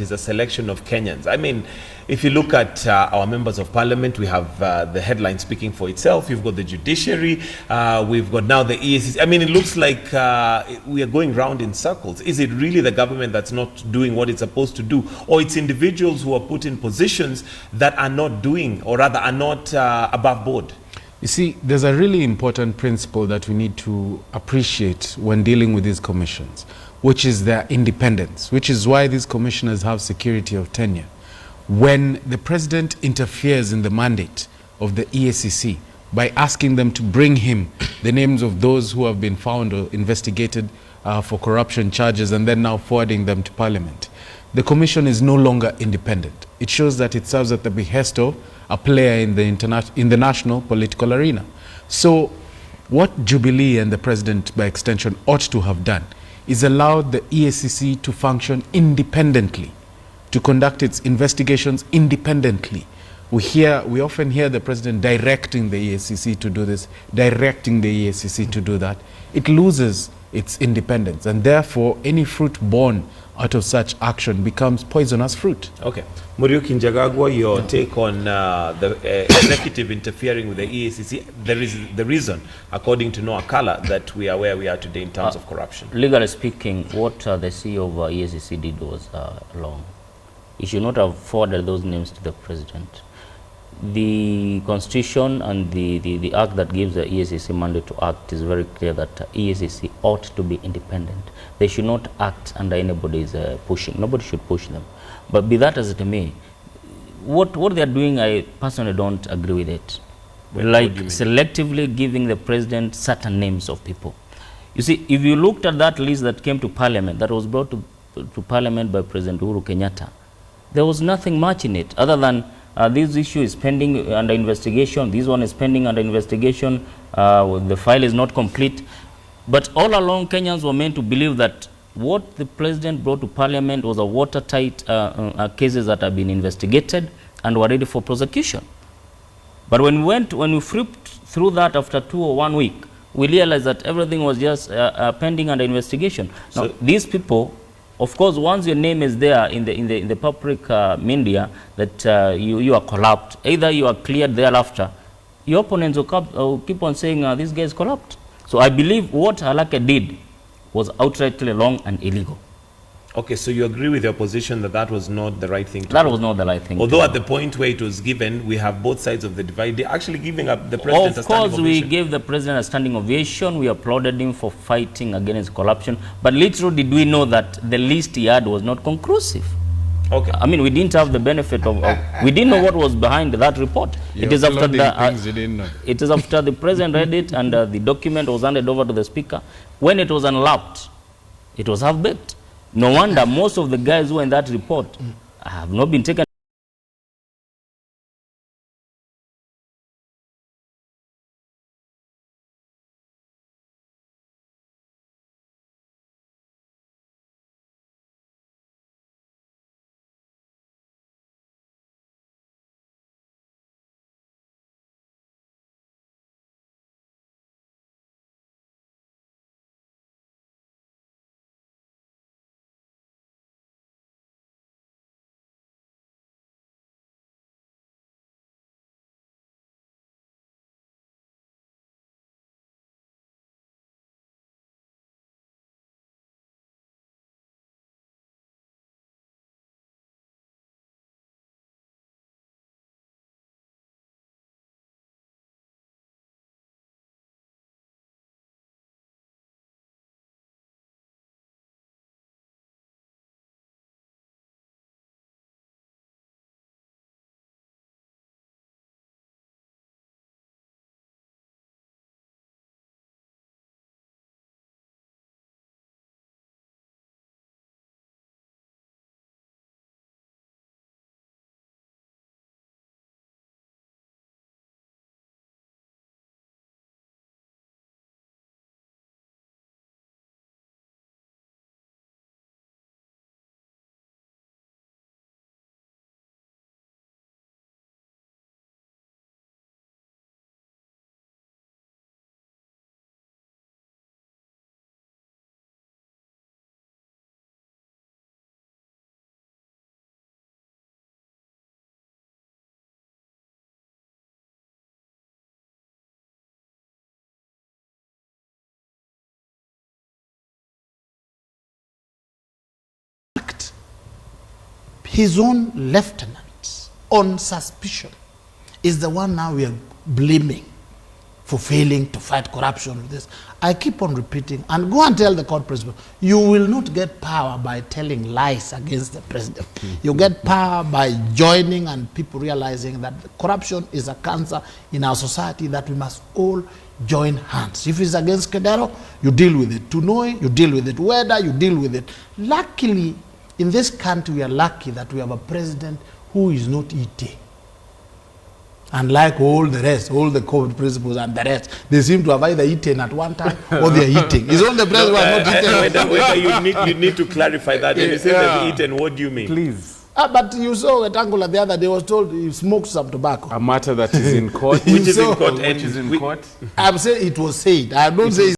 is a selection of Kenyans. I mean, if you look at our members of parliament, we have the headline speaking for itself. You've got the judiciary, we've got now the EACC. I mean, it looks like we are going round in circles. Is it really the government that's not doing what it's supposed to do, or it's individuals who are put in positions that are not doing, or rather are not above board? You see, there's a really important principle that we need to appreciate when dealing with these commissions, which is their independence, which is why these commissioners have security of tenure. When the president interferes in the mandate of the EACC by asking them to bring him the names of those who have been found or investigated for corruption charges and then now forwarding them to parliament, the commission is no longer independent. It shows that it serves at the behest of a player in the national political arena. So what Jubilee and the president by extension ought to have done is allowed the EACC to function independently, to conduct its investigations independently. We often hear the president directing the EACC to do this, directing the EACC to do that. It loses its independence, and therefore any fruit born out of such action becomes poisonous fruit. Okay. Muriuki Njagagwa, your take on the executive interfering with the EACC. There is the reason, according to Noah Kala, that we are where we are today in terms of corruption. Legally speaking, what the CEO of EACC did was wrong. He should not have forwarded those names to the president. The constitution and the act that gives the EACC mandate to act is very clear that EACC ought to be independent. They should not act under anybody's pushing. Nobody should push them. But be that as it may, what they are doing, I personally don't agree with it. Like selectively giving the president certain names of people. You see, if you looked at that list that came to parliament, that was brought to parliament by President Uhuru Kenyatta, there was nothing much in it other than this issue is pending under investigation, this one is pending under investigation, the file is not complete. But all along, Kenyans were meant to believe that what the president brought to parliament was a watertight cases that have been investigated and were ready for prosecution. But when we flipped through that after 2 or 1 week, we realized that everything was just pending under investigation. Now, so these people, of course, once your name is there in the public media that you are corrupt, either you are cleared thereafter, your opponents will keep on saying this guy is corrupt. So I believe what Halake did was outrightly wrong and illegal. Okay, so you agree with your position that that was not the right thing to do? That was not the right thing. Although at the point where it was given, we have both sides of the divide. They're actually giving up the president a standing ovation. Of course, we gave the president a standing ovation. We applauded him for fighting against corruption. But little did we know that the list he had was not conclusive. Okay. I mean, we didn't have the benefit of we didn't know what was behind that report. It is after it is after the president read it and the document was handed over to the speaker. When it was unwrapped, it was half-baked. No wonder most of the guys who were in that report have not been taken his own lieutenants on suspicion is the one now we are blaming for failing to fight corruption with this. I keep on repeating, and go and tell the court principal, you will not get power by telling lies against the president. You get power by joining and people realizing that corruption is a cancer in our society that we must all join hands. If it's against Kedero, you deal with it. Tunoi, you deal with it. Weda, you deal with it. Luckily, in this country, we are lucky that we have a president who is not eating. Unlike all the rest, all the COVID principles and the rest, they seem to have either eaten at one time or they are eating. It's all the president who have not eaten. You need to clarify that. When you say they've eaten, what do you mean? Please. But you saw Wetangula the other day was told he smoked some tobacco. A matter that is in court. Which is in court. Which is in court. I'm saying it was said. I don't say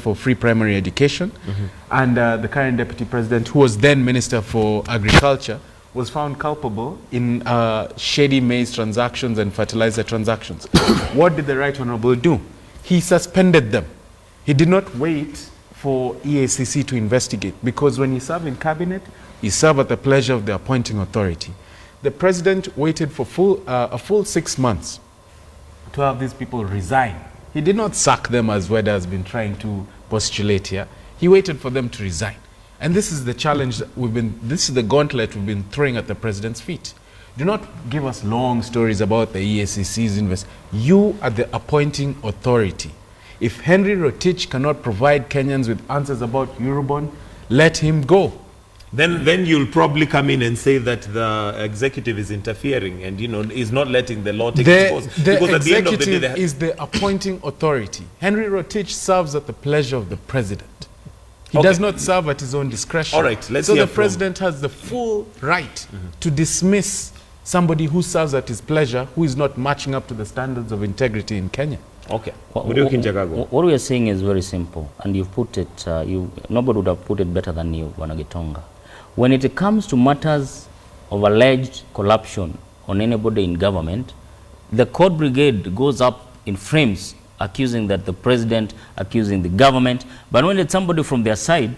for free primary education, and the current deputy president, who was then Minister for Agriculture, was found culpable in shady maize transactions and fertilizer transactions. What did the Right Honorable do? He suspended them. He did not wait for EACC to investigate, because when you serve in cabinet, you serve at the pleasure of the appointing authority. The president waited for a full 6 months to have these people resign. He did not sack them as Weda has been trying to postulate here. He waited for them to resign. And this is the challenge that this is the gauntlet we've been throwing at the president's feet. Do not give us long stories about the EACC's invest. You are the appointing authority. If Henry Rotich cannot provide Kenyans with answers about Eurobond, let him go. Then you'll probably come in and say that the executive is interfering and, you know, is not letting the law take its course. The Because at the end of the day, executive is the appointing authority. Henry Rotich serves at the pleasure of the president. He does not serve at his own discretion. All right, let's so hear the president has the full right to dismiss somebody who serves at his pleasure, who is not matching up to the standards of integrity in Kenya. Okay. What we are saying is very simple, and you've put it, nobody would have put it better than you, Wanagitonga. When it comes to matters of alleged corruption on anybody in government, the court brigade goes up in flames, accusing that the president, accusing the government. But when it's somebody from their side,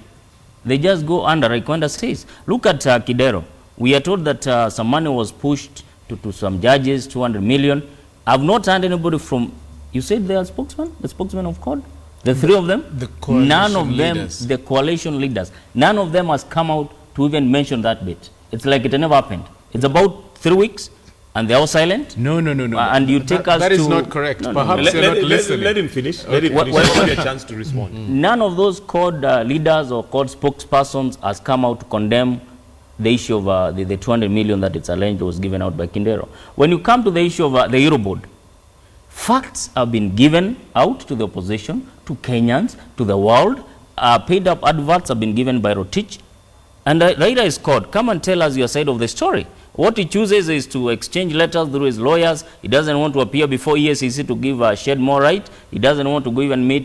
they just go under, like Wanda says. Look at Kidero. We are told that some money was pushed to some judges, 200 million. I've not heard anybody from, you said they are spokesman, the spokesman of court? The three of them? The coalition None of them, leaders. the coalition leaders. None of them has come out to even mention that bit. It's like it never happened. It's about 3 weeks and they're all silent. No. And you take us that to... is not correct. No, Perhaps you're not listening. Let him finish. Let him finish. Give you a chance to respond. None of those called leaders or called spokespersons has come out to condemn the issue of the 200 million that it's alleged was given out by Kindero. When you come to the issue of the Eurobond, facts have been given out to the opposition, to Kenyans, to the world. Paid up adverts have been given by Rotich. And Raila is called, come and tell us your side of the story. What he chooses is to exchange letters through his lawyers. He doesn't want to appear before EACC to give shed more light. He doesn't want to go even meet